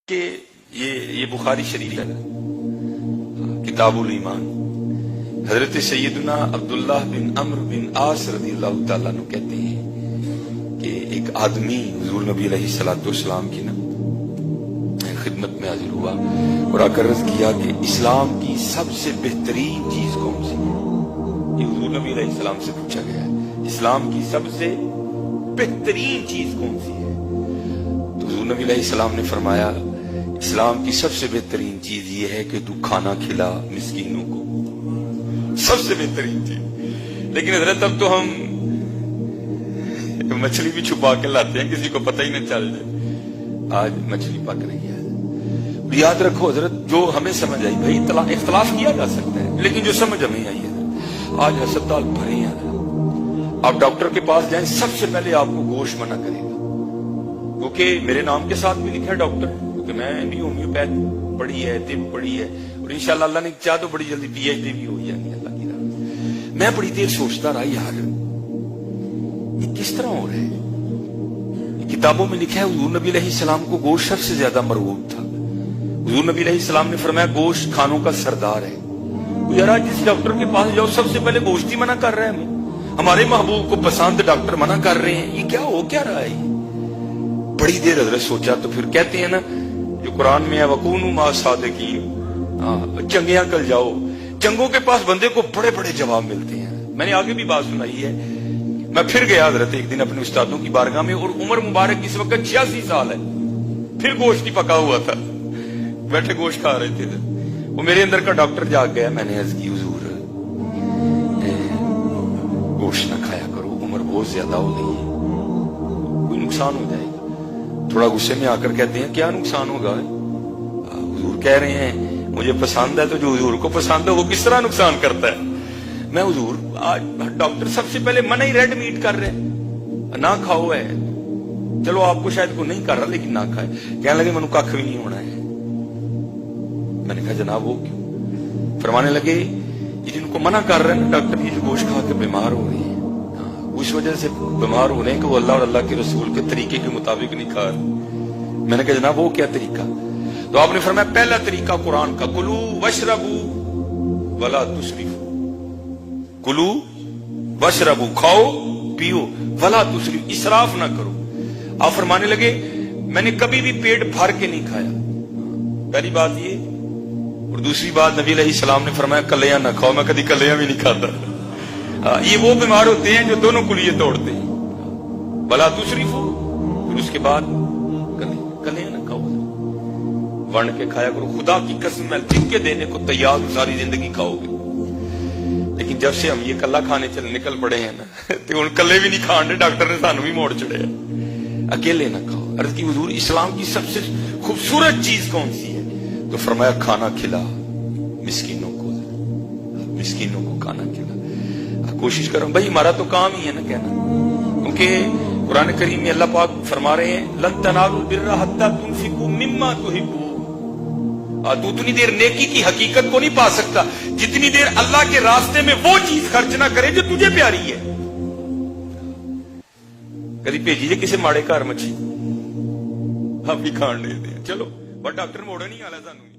کہ یہ بخاری شریف ہے کتابُ الایمان، حضرت سیدنا عبداللہ بن عمرو بن عاص رضی اللہ تعالیٰ عنہ کہتے ہیں کہ ایک آدمی حضور نبی علیہ السلام کی خدمت میں حاضر ہوا اور آ کر عرض کیا کہ اسلام کی سب سے بہترین چیز کون سی ہے؟ یہ حضور نبی علیہ السلام سے پوچھا گیا ہے، اسلام کی سب سے بہترین چیز کون سی ہے؟ تو حضور نبی علیہ السلام نے فرمایا اسلام کی سب سے بہترین چیز یہ ہے کہ تو کھانا کھلا مسکینوں کو، سب سے بہترین چیز۔ لیکن حضرت اب تو ہم مچھلی بھی چھپا کے لاتے ہیں، کسی کو پتہ ہی نہ چل جائے۔ آج مچھلی پک رہی ہے، یاد رکھو حضرت جو ہمیں سمجھ آئی، بھائی اختلاف کیا جا سکتا ہے لیکن جو سمجھ ہمیں آئی ہے، آج ہسپتال بھرے ہیں، آپ ڈاکٹر کے پاس جائیں سب سے پہلے آپ کو گوشت منع کرے گا، کیونکہ میرے نام کے ساتھ بھی لکھا ہے ڈاکٹر، کہ میں بھی ہومیوپیتھ پڑھی ہے، طب پڑھی ہے، اور انشاءاللہ اللہ نے چاہ تو بڑی جلدی پی ایچ ڈی بھی ہو جائے گی اللہ کی راہ۔ میں بڑی دیر سوچتا رہا یار یہ کس طرح ہو رہا ہے؟ کتابوں میں لکھا ہے حضور نبی علیہ السلام کو گوشت سب سے زیادہ مرغوب تھا۔ حضور نبی علیہ السلام نے فرمایا گوشت کھانوں کا سردار ہے۔ یار جس ڈاکٹر کے پاس جاؤ سب سے پہلے گوشت ہی منع کر رہا ہے، ہمیں ہمارے محبوب کو پسند ڈاکٹر منع کر رہے ہیں، یہ کیا ہو کیا رہا ہے؟ بڑی دیر حضرت سوچا تو پھر کہتے ہیں نا جو قرآن میں ہے وَكُونُوا مَعَ الصَّادِقِينَ، چنگیاں کل جاؤ، چنگوں کے پاس بندے کو بڑے بڑے جواب ملتے ہیں۔ میں نے آگے بھی بات سنائی ہے، میں پھر گیا حضرت ایک دن اپنے استادوں کی بارگاہ میں، اور عمر مبارک اس وقت 86 سال ہے، پھر گوشت نہیں پکا ہوا تھا، بیٹھے گوشت کھا رہے تھے، وہ میرے اندر کا ڈاکٹر جاگ گیا۔ میں نے عرض کی حضور گوشت نہ کھایا کرو، عمر بہت زیادہ ہو گئی ہے، کوئی نقصان ہو جائے گا۔ تھوڑا غصے میں آ کر کہتے ہیں کیا نقصان ہوگا؟ حضور کہہ رہے ہیں مجھے پسند ہے، تو جو حضور کو پسند ہے وہ کس طرح نقصان کرتا ہے؟ میں حضور آج ڈاکٹر سب سے پہلے منع ہی ریڈ میٹ کر رہے نہ کھاؤ ہے، چلو آپ کو شاید کوئی نہیں کر رہا لیکن نہ کھائے۔ کہنے لگے منو کھ بھی نہیں ہونا ہے۔ میں نے کہا جناب وہ کیوں؟ فرمانے لگے یہ جن کو منع کر رہے ہیں نا ڈاکٹر، یہ جو گوشت کھا کے بیمار ہو رہی ہے اس وجہ سے بیمار ہو رہے ہیں کہ وہ اللہ اور اللہ کے رسول کے طریقے کے مطابق نہیں کھا رہے۔ میں نے کہا جناب وہ کیا طریقہ؟ تو آپ نے فرمایا پہلا طریقہ قرآن کا، کلو واشربو ولا تسرفو، کلو واشربو، کھاؤ پیو، ولا تسرفو، اسراف نہ کرو۔ آپ فرمانے لگے میں نے کبھی بھی پیٹ بھر کے نہیں کھایا، پہلی بات یہ، اور دوسری بات نبی علیہ السلام نے فرمایا کلیاں نہ کھاؤ، میں کبھی کلیاں بھی نہیں کھاتا۔ یہ وہ بیمار ہوتے ہیں جو دونوں کلیے توڑتے ہیں، بلا تسرفو، پھر اس کے بعد کلیاں نہ کھاؤ، ون کے کھایا کرو، خدا کی قسم میں لکھ کے دینے کو تیار ہوں، ساری زندگی کھاؤ گے۔ لیکن جب سے ہم یہ کلا کھانے نکل پڑے ہیں نا تو ان کلے بھی نہیں کھانے، ڈاکٹر نے سانو بھی موڑ چڑے ہیں، اکیلے نہ کھاؤ۔ عرض کی حضور اسلام کی سب سے خوبصورت چیز کون سی ہے؟ تو فرمایا کھانا کھلا مسکینوں کو، مسکینوں کو کھانا کھلا۔ کوشش کرو بھائی، ہمارا تو کام ہی ہے نا کہنا، کیونکہ قرآن کریم میں اللہ پاک فرما رہے ہیں لن تنالوا البر حتی تنفقوا مما تحبون، تو اتنی دیر نیکی کی حقیقت کو نہیں پا سکتا جتنی دیر اللہ کے راستے میں وہ چیز خرچ نہ کرے جو تجھے پیاری ہے۔ کبھی بھیجیے کسی ماڑے گھر مچھی، ہم بھی کھان دے دیں، چلو بٹ ڈاکٹر موڑا نہیں آلا سانو۔